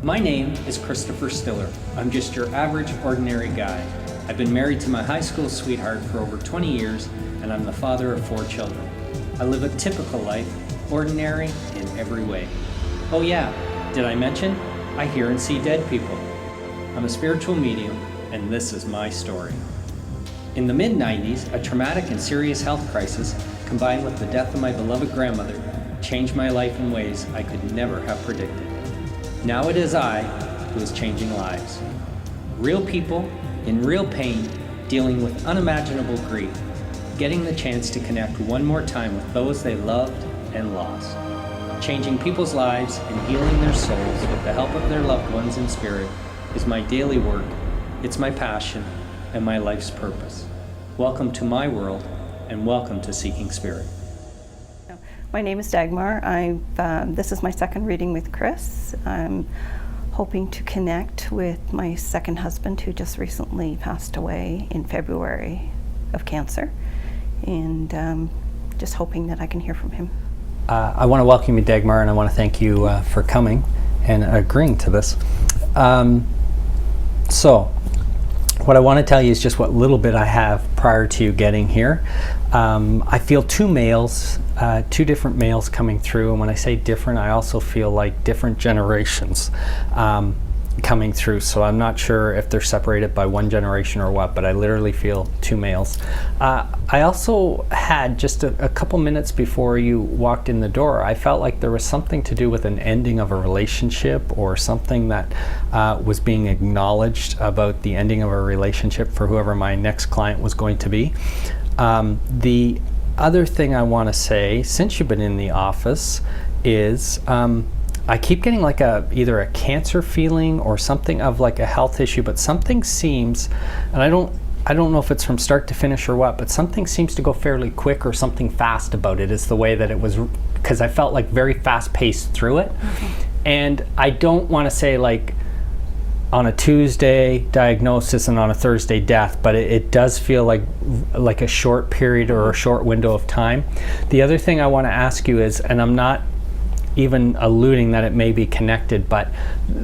My name is Christopher Stillar. I'm just your average, ordinary guy. I've been married to my high school sweetheart for over 20 years, and I'm the father of 4 children. I live a typical life, ordinary in every way. Oh yeah, did I mention? I hear and see dead people. I'm a spiritual medium, and this is my story. In the mid-90s, a traumatic and serious health crisis, combined with the death of my beloved grandmother, changed my life in ways I could never have predicted. Now it is I who is changing lives. Real people in real pain, dealing with unimaginable grief, getting the chance to connect one more time with those they loved and lost. Changing people's lives and healing their souls with the help of their loved ones in spirit is my daily work, it's my passion, and my life's purpose. Welcome to my world, and welcome to Seeking Spirit. My name is Dagmar. This is my second reading with Chris. I'm hoping to connect with my second husband, who just recently passed away in February of cancer, and just hoping that I can hear from him. I want to welcome you, Dagmar, and I want to thank you for coming and agreeing to this. So, what I want to tell you is just what little bit I have prior to you getting here. I feel 2 males, 2 different males coming through, and when I say different, I also feel like different generations coming through. So I'm not sure if they're separated by 1 generation or what, but I literally feel 2 males. I also had just a couple minutes before you walked in the door, I felt like there was something to do with an ending of a relationship or something that was being acknowledged about the ending of a relationship for whoever my next client was going to be. The other thing I want to say, since you've been in the office, is I keep getting like either a cancer feeling or something of like a health issue, but something seems, and I don't know if it's from start to finish or what, but something seems to go fairly quick or something fast about it is the way that it was, because I felt like very fast paced through it. Mm-hmm. And I don't want to say like on a Tuesday diagnosis and on a Thursday death, but it does feel like a short period or a short window of time. The other thing I want to ask you is, and I'm not even alluding that it may be connected, but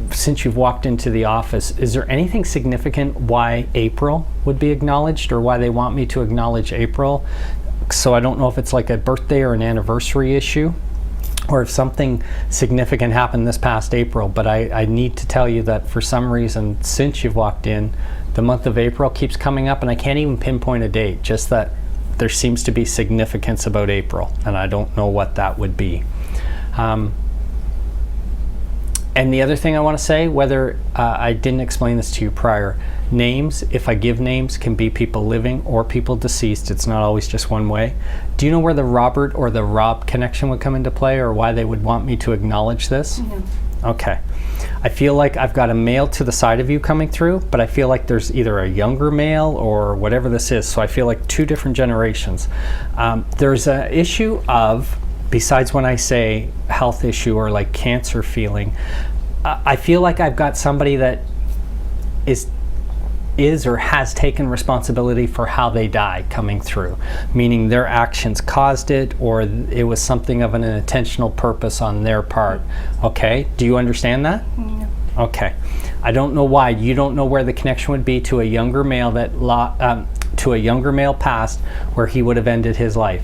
since you've walked into the office, is there anything significant why April would be acknowledged or why they want me to acknowledge April? So I don't know if it's like a birthday or an anniversary issue, or if something significant happened this past April, but I need to tell you that for some reason, since you've walked in, the month of April keeps coming up, and I can't even pinpoint a date, just that there seems to be significance about April, and I don't know what that would be. And the other thing I want to say, whether I didn't explain this to you prior, names, if I give names, can be people living or people deceased. It's not always just one way. Do you know where the Robert or the Rob connection would come into play, or why they would want me to acknowledge this? Mm-hmm. Okay. I feel like I've got a male to the side of you coming through, but I feel like there's either a younger male or whatever this is. So I feel like 2 different generations. There's an issue of, besides when I say health issue or like cancer feeling, I feel like I've got somebody that is or has taken responsibility for how they die coming through, meaning their actions caused it, or it was something of an intentional purpose on their part. Okay, do you understand that? No. Okay, I don't know why. You don't know where the connection would be to a younger male to a younger male past where he would have ended his life.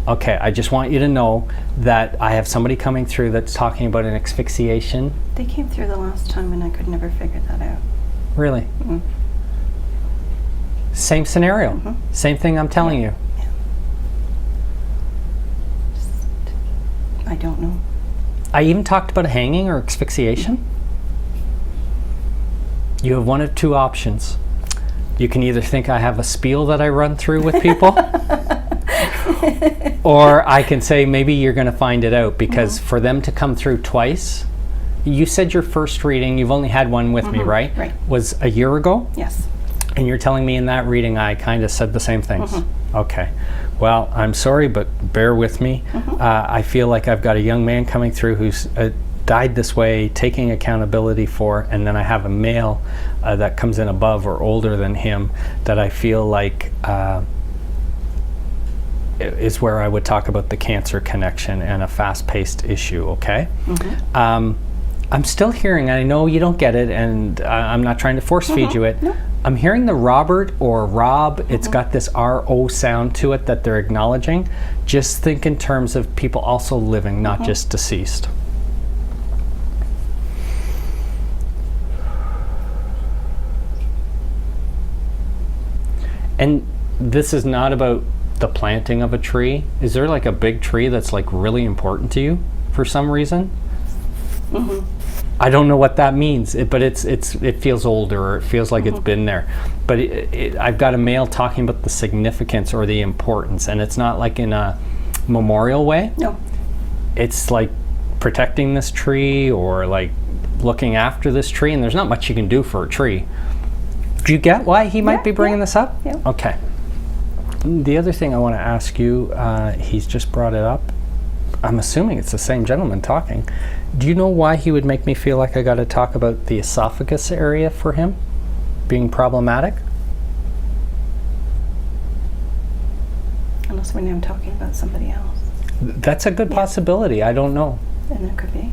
Okay, I just want you to know that I have somebody coming through that's talking about an asphyxiation. They came through the last time and I could never figure that out. Really? Mm-hmm. Same scenario. Mm-hmm. Same thing I'm telling you. Yeah. I don't know. I even talked about a hanging or asphyxiation. You have one of 2 options. You can either think I have a spiel that I run through with people, or I can say maybe you're going to find it out, because for them to come through twice, you said your first reading, you've only had one with me, right? Right. Was a year ago? Yes. And you're telling me in that reading I kind of said the same things? Mm-hmm. Okay. Well, I'm sorry, but bear with me. Mm-hmm. I feel like I've got a young man coming through who's died this way, taking accountability for, and then I have a male that comes in above or older than him that I feel like is where I would talk about the cancer connection and a fast-paced issue, okay? Mm-hmm. I'm still hearing, I know you don't get it, and I'm not trying to force feed you it. No. I'm hearing the Robert or Rob, it's got this R-O sound to it that they're acknowledging. Just think in terms of people also living, not just deceased. And this is not about the planting of a tree. Is there like a big tree that's like really important to you for some reason? I don't know what that means, but it feels older, or it feels like it's been there. But I've got a male talking about the significance or the importance, and it's not like in a memorial way. No. It's like protecting this tree or like looking after this tree, and there's not much you can do for a tree. Do you get why he might be bringing this up? Yeah. Okay. The other thing I want to ask you, he's just brought it up. I'm assuming it's the same gentleman talking. Do you know why he would make me feel like I got to talk about the esophagus area for him being problematic? Unless when I'm talking about somebody else. That's a good possibility. I don't know. And that could be.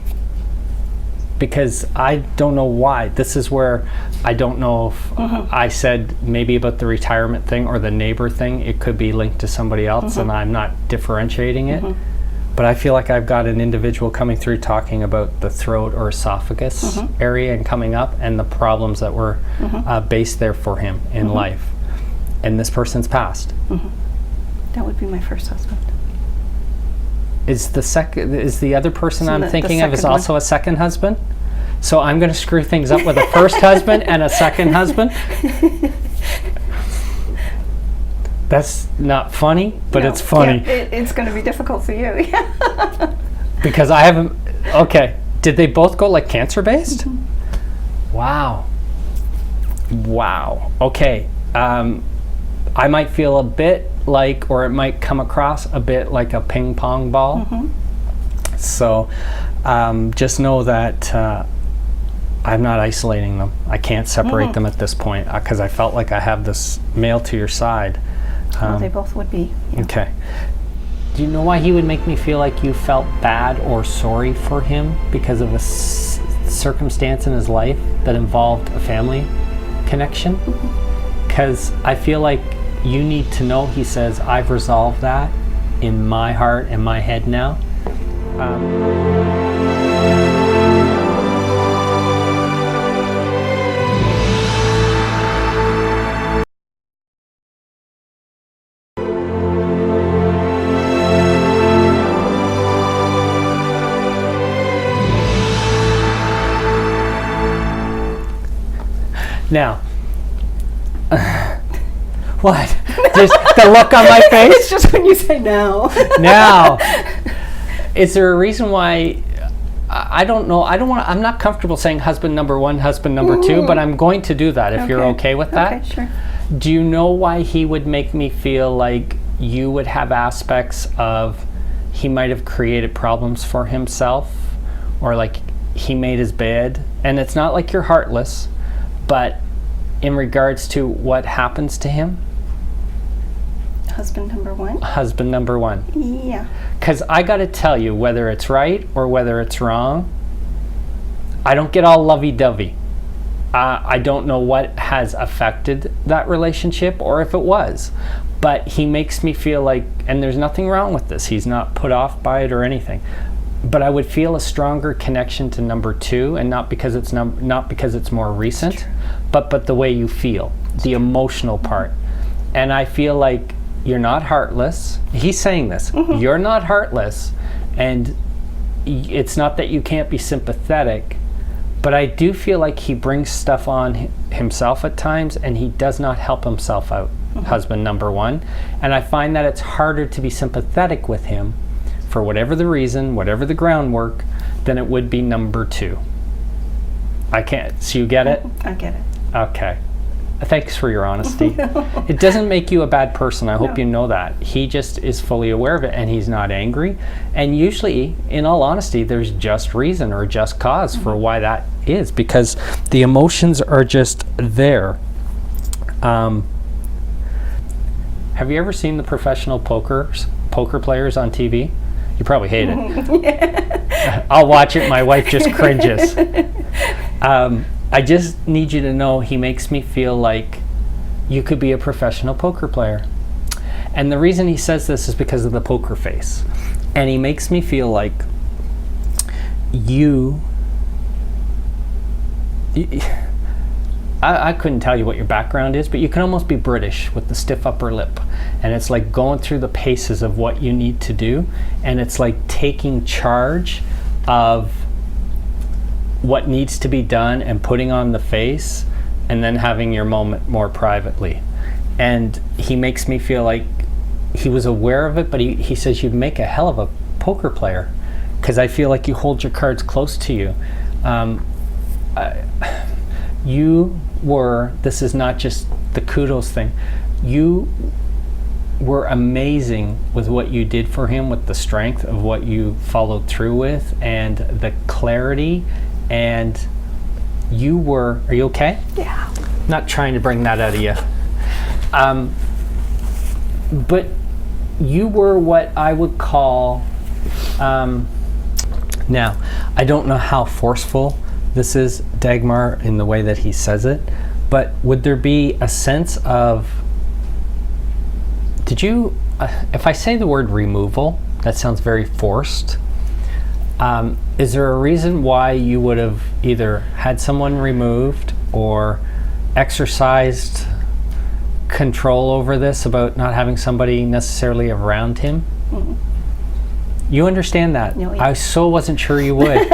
Because I don't know why. This is where I don't know if I said maybe about the retirement thing or the neighbor thing. It could be linked to somebody else, and I'm not differentiating it. But I feel like I've got an individual coming through talking about the throat or esophagus area and coming up, and the problems that were based there for him in life. And this person's passed. That would be my first husband. Is the other person So I'm the thinking of is second one. also a second husband? So I'm going to screw things up with a first husband and a second husband? That's not funny, but No. it's funny. Yeah, it's going to be difficult for you. Yeah. Because I haven't. Okay. Did they both go like cancer based? Wow. Wow. Okay. I might feel a bit like, or it might come across a bit like a ping pong ball. So just know that I'm not isolating them. I can't separate them at this point because I felt like I have this male to your side. Well, they both would be. Yeah. Okay. Do you know why he would make me feel like you felt bad or sorry for him because of a circumstance in his life that involved a family connection? Because I feel like you need to know, he says, I've resolved that in my heart and my head now. Now, what? Just the look on my face? It's just when you say no. Now, is there a reason why? I don't know. I'm not comfortable saying husband number one, husband number two, but I'm going to do that if you're okay with that. Okay, sure. Do you know why he would make me feel like you would have aspects of he might have created problems for himself, or like he made his bed? And it's not like you're heartless, but in regards to what happens to him? Husband number one? Husband number one. Yeah. Because I got to tell you, whether it's right or whether it's wrong, I don't get all lovey-dovey. I don't know what has affected that relationship or if it was. But he makes me feel like, and there's nothing wrong with this, he's not put off by it or anything. But I would feel a stronger connection to number two, and not because it's not because it's more recent, but the way you feel, the emotional part. And I feel like you're not heartless. He's saying this. You're not heartless, and it's not that you can't be sympathetic, but I do feel like he brings stuff on himself at times, and he does not help himself out, husband number one. And I find that it's harder to be sympathetic with him for whatever the reason, whatever the groundwork, than it would be number two. I can't. So you get it? I get it. Okay. Thanks for your honesty. It doesn't make you a bad person. I hope you know that. He just is fully aware of it, and he's not angry. And usually, in all honesty, there's just reason or just cause for why that is, because the emotions are just there. Have you ever seen the professional poker players on TV? You probably hate it. I'll watch it. My wife just cringes. I just need you to know he makes me feel like you could be a professional poker player. And the reason he says this is because of the poker face. And he makes me feel like I couldn't tell you what your background is, but you can almost be British with the stiff upper lip. And it's like going through the paces of what you need to do. And it's like taking charge of what needs to be done and putting on the face and then having your moment more privately. And he makes me feel like he was aware of it, but he says you'd make a hell of a poker player because I feel like you hold your cards close to you. This is not just the kudos thing, you were amazing with what you did for him, with the strength of what you followed through with and the clarity. And are you okay? Yeah. Not trying to bring that out of you. But you were what I would call, now, I don't know how forceful this is, Dagmar, in the way that he says it, but would there be a sense of, if I say the word removal, that sounds very forced. Is there a reason why you would have either had someone removed or exercised control over this about not having somebody necessarily around him? Mm-hmm. You understand that? No, yeah. I so wasn't sure you would.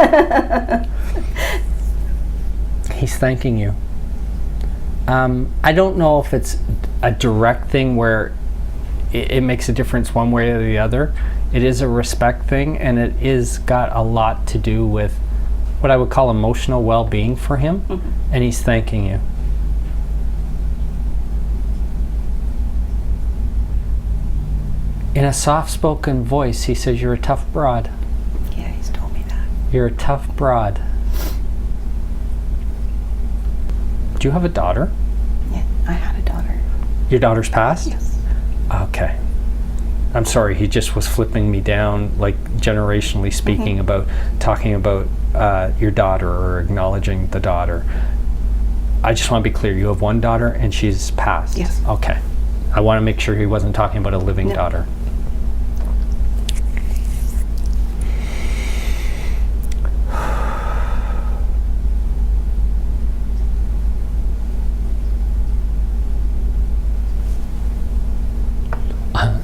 He's thanking you. I don't know if it's a direct thing where it makes a difference one way or the other. It is a respect thing, and it is got a lot to do with what I would call emotional well-being for him, mm-hmm. and he's thanking you. In a soft-spoken voice, he says, you're a tough broad. Yeah, he's told me that. You're a tough broad. Do you have a daughter? Yeah, I had a daughter. Your daughter's passed? Yes. Okay. I'm sorry, he just was flipping me down, like generationally speaking, mm-hmm. talking about your daughter or acknowledging the daughter. I just want to be clear, you have one daughter and she's passed? Yes. Okay. I want to make sure he wasn't talking about a living daughter.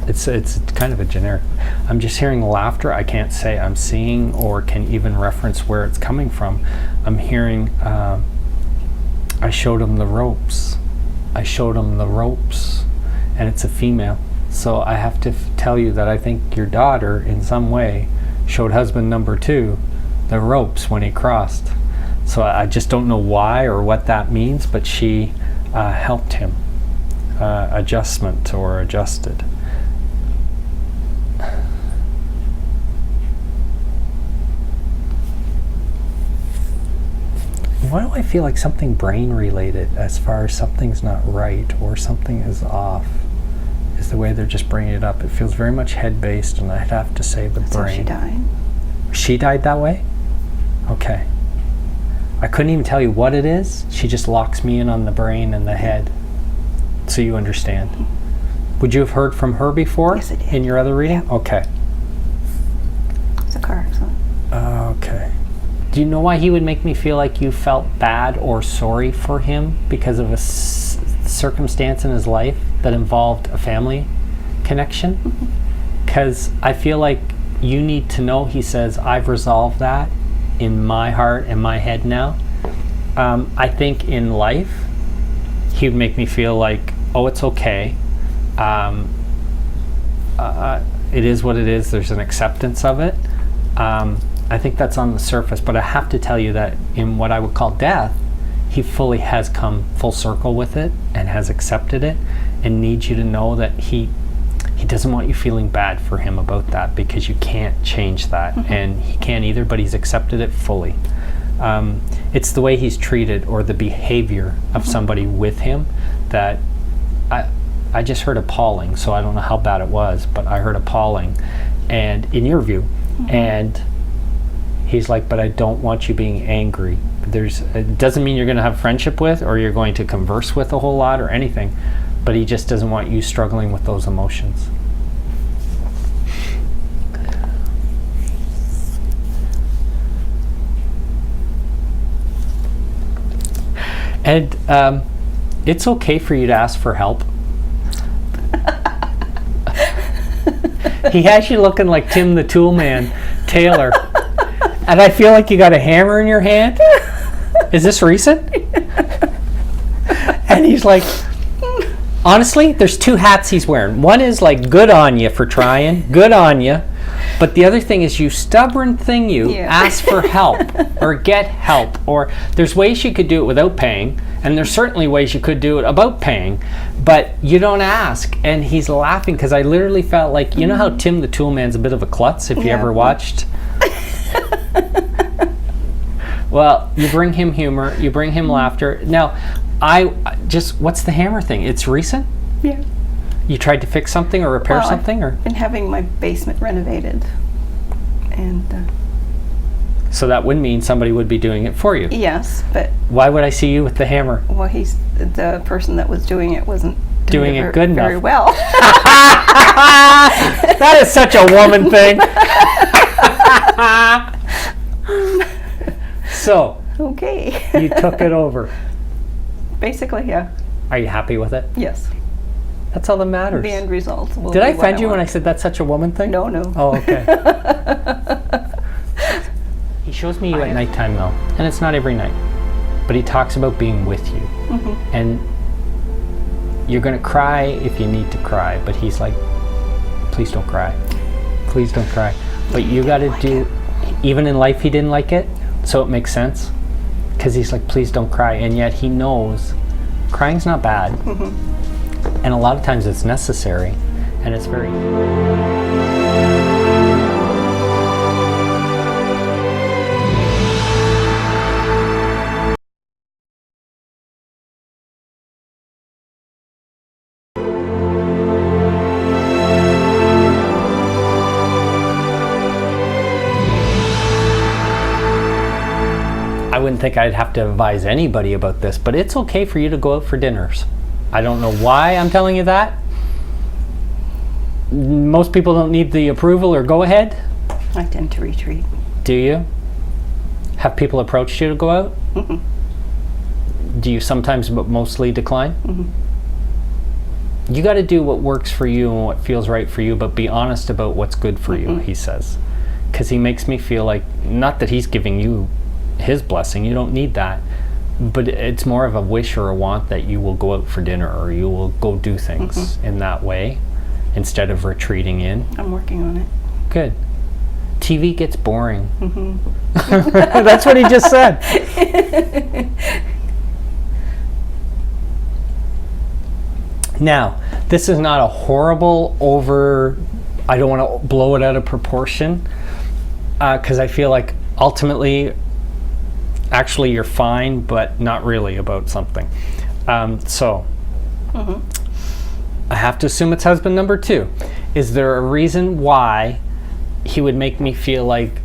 It's kind of a generic. I'm just hearing laughter. I can't say I'm seeing or can even reference where it's coming from. I'm hearing, I showed him the ropes. I showed him the ropes. And it's a female. So I have to tell you that I think your daughter, in some way, showed husband number 2 the ropes when he crossed. So I just don't know why or what that means, but she helped him. Adjustment or adjusted. Why do I feel like something brain related as far as something's not right or something is off is the way they're just bringing it up. It feels very much head based, and I'd have to say the That's brain. how she died. She died that way? Okay. I couldn't even tell you what it is. She just locks me in on the brain and the head. So you understand. Mm-hmm. Would you have heard from her before? Yes, I did. In your other reading? Yeah. Okay. It's a car accident. Okay. Do you know why he would make me feel like you felt bad or sorry for him because of a circumstance in his life that involved a family connection? Because I feel like you need to know, he says, I've resolved that in my heart and my head now. I think in life, he would make me feel like, oh, it's okay. It is what it is. There's an acceptance of it. I think that's on the surface, but I have to tell you that in what I would call death, he fully has come full circle with it and has accepted it, and needs you to know that he doesn't want you feeling bad for him about that, because you can't change that, mm-hmm. and he can't either, but he's accepted it fully. It's the way he's treated or the behavior of mm-hmm. somebody with him that I just heard appalling, so I don't know how bad it was, but I heard appalling. and in your view, and he's like, but I don't want you being angry. It doesn't mean you're going to have friendship with or you're going to converse with a whole lot or anything, but he just doesn't want you struggling with those emotions. And it's okay for you to ask for help. He has you looking like Tim the Tool Man, Taylor. And I feel like you got a hammer in your hand. Is this recent? And he's like, honestly, there's two hats he's wearing. One is like, good on you for trying, good on you. But the other thing is, you stubborn thing, ask for help or get help. Or there's ways you could do it without paying, and there's certainly ways you could do it about paying, but you don't ask. And he's laughing because I literally felt like, you know how Tim the Tool Man's a bit of a klutz, if you ever watched? Well, you bring him humor, you bring him laughter. Now, what's the hammer thing? It's recent? Yeah. You tried to fix something or repair something? Or I've been having my basement renovated. And so that would mean somebody would be doing it for you. yes, but Why would I see you with the hammer? well, the person that was doing it wasn't Doing it good very enough. well. That is such a woman thing. So, Okay. you took it over. Basically, yeah. Are you happy with it? Yes. That's all that matters. The end result will Did be I what offend you when I want. said that's such a woman thing? No, no. Oh, okay. He shows me you at nighttime though, and it's not every night. But he talks about being with you. And you're going to cry if you need to cry, but he's like, please don't cry. Please don't cry. But you got to do, even in life he didn't like it, so it makes sense. Because he's like, please don't cry. And yet he knows crying's not bad. And a lot of times it's necessary, and it's very... I wouldn't think I'd have to advise anybody about this, but it's okay for you to go out for dinners. I don't know why I'm telling you that. Most people don't need the approval or go ahead. I tend to retreat. Do you? Have people approached you to go out? Do you sometimes but mostly decline? You got to do what works for you and what feels right for you, but be honest about what's good for you, he says. Because he makes me feel like, not that he's giving you his blessing, you don't need that, but it's more of a wish or a want that you will go out for dinner or you will go do things in that way instead of retreating in. I'm working on it. Good. TV gets boring. That's what he just said. Now, this is not a horrible I don't want to blow it out of proportion, because I feel like ultimately actually you're fine, but not really about something. So I have to assume it's husband number 2. Is there a reason why he would make me feel like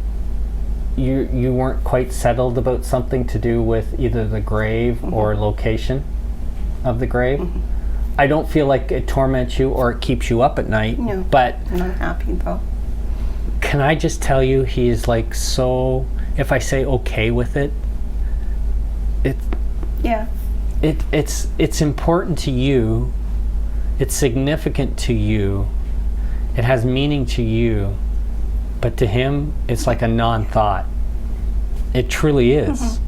you weren't quite settled about something to do with either the grave or location of the grave? I don't feel like it torments you or it keeps you up at night, No. but I'm not happy though. can I just tell you, he's like, so if I say okay with it, Yeah. it's important to you, it's significant to you, it has meaning to you, but to him it's like a non-thought. It truly is.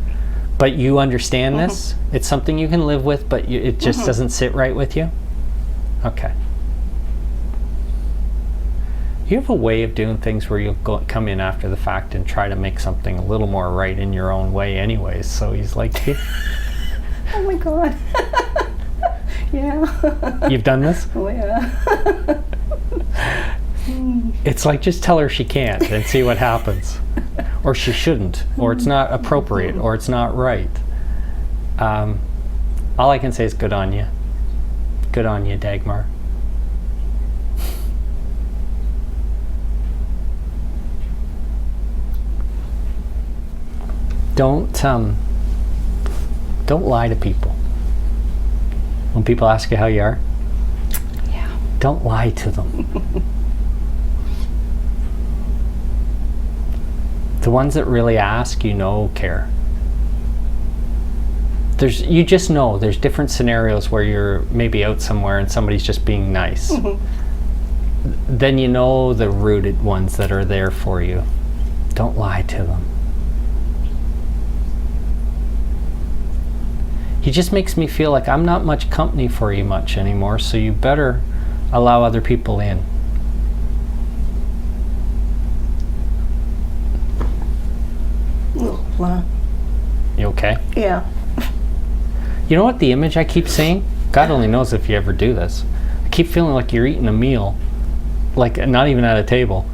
But you understand this? It's something you can live with, but it just doesn't sit right with you? Okay. You have a way of doing things where you'll come in after the fact and try to make something a little more right in your own way anyways. So he's like, Oh my God. Yeah. you've done this? Oh yeah. It's like, just tell her she can't and see what happens. Or she shouldn't, or it's not appropriate, or it's not right. All I can say is good on you. Good on you, Dagmar. don't lie to people. When people ask you how you are, Yeah. don't lie to them. The ones that really ask, care. You just know there's different scenarios where you're maybe out somewhere and somebody's just being nice. Then you know the rooted ones that are there for you. Don't lie to them. He just makes me feel like I'm not much company for you much anymore, so you better allow other people in. You okay? Yeah. You know what the image I keep seeing? God only knows if you ever do this. I keep feeling like you're eating a meal, like not even at a table.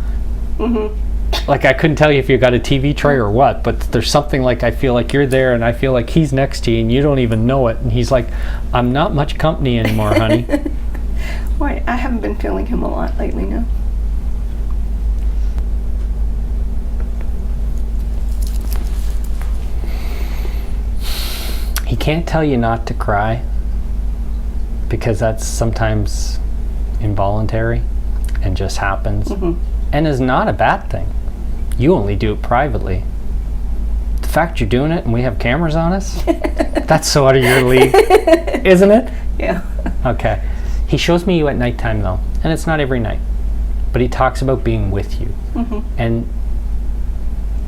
Like I couldn't tell you if you got a TV tray or what, but there's something like I feel like you're there and I feel like he's next to you and you don't even know it. And he's like, I'm not much company anymore, honey. Why? I haven't been feeling him a lot lately, no. He can't tell you not to cry because that's sometimes involuntary and just happens and is not a bad thing. You only do it privately. The fact you're doing it and we have cameras on us, that's so out of your league, isn't it? Yeah. Okay. He shows me you at nighttime though, and it's not every night, but he talks about being with you. And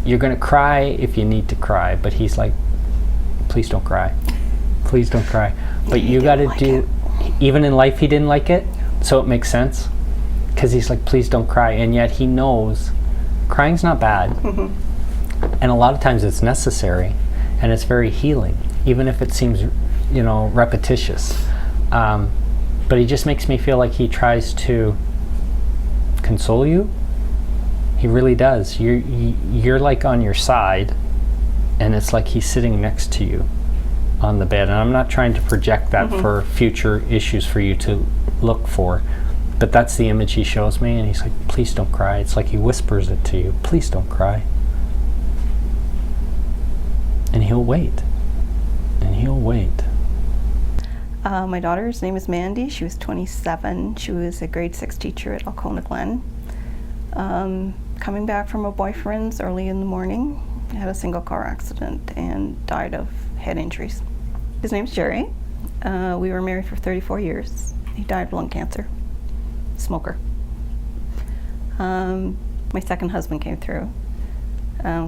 you're going to cry if you need to cry, but he's like, please don't cry. Please don't cry. But you got to do, even in life he didn't like it, so it makes sense. Because he's like, please don't cry. And yet he knows crying's not bad. And a lot of times it's necessary. And it's very healing, even if it seems, repetitious. But he just makes me feel like he tries to console you. He really does. You're like on your side. And it's like he's sitting next to you on the bed. And I'm not trying to project that for future issues for you to look for. But that's the image he shows me. And he's like, please don't cry. It's like he whispers it to you. Please don't cry. And he'll wait. And he'll wait. My daughter's name is Mandy. She was 27. She was a grade 6 teacher at Alcona Glen. Coming back from her boyfriend's early in the morning, had a single car accident and died of head injuries. His name's Jerry. We were married for 34 years. He died of lung cancer. Smoker. My second husband came through.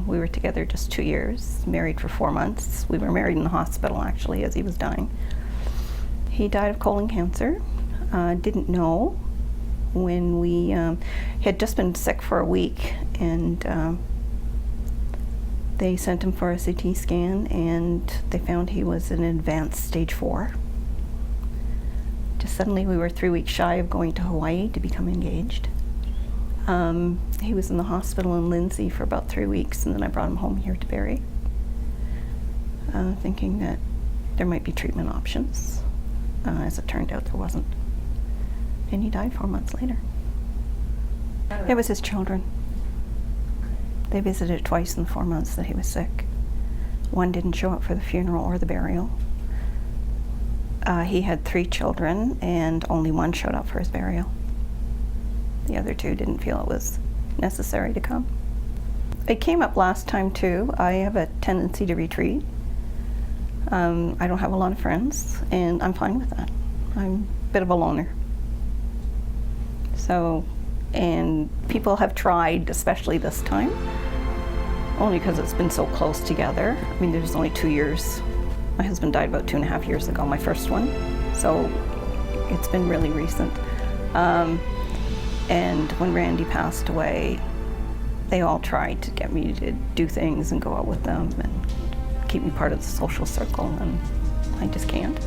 We were together just 2 years, married for 4 months. We were married in the hospital actually as he was dying. He died of colon cancer. Didn't know when we had just been sick for a week, and they sent him for a CT scan, and they found he was in advanced stage 4. Just suddenly we were 3 weeks shy of going to Hawaii to become engaged. He was in the hospital in Lindsay for about 3 weeks, and then I brought him home here to Barrie, thinking that there might be treatment options. As it turned out, there wasn't. And he died 4 months later. It was his children. They visited twice in the 4 months that he was sick. One didn't show up for the funeral or the burial. He had 3 children, and only one showed up for his burial. The other 2 didn't feel it was necessary to come. It came up last time too. I have a tendency to retreat. I don't have a lot of friends, and I'm fine with that. I'm a bit of a loner. So, and people have tried, especially this time, only because it's been so close together. I mean, there's only 2 years. My husband died about 2.5 years ago, my first one. So it's been really recent. And when Randy passed away, they all tried to get me to do things and go out with them and keep me part of the social circle, and I just can't.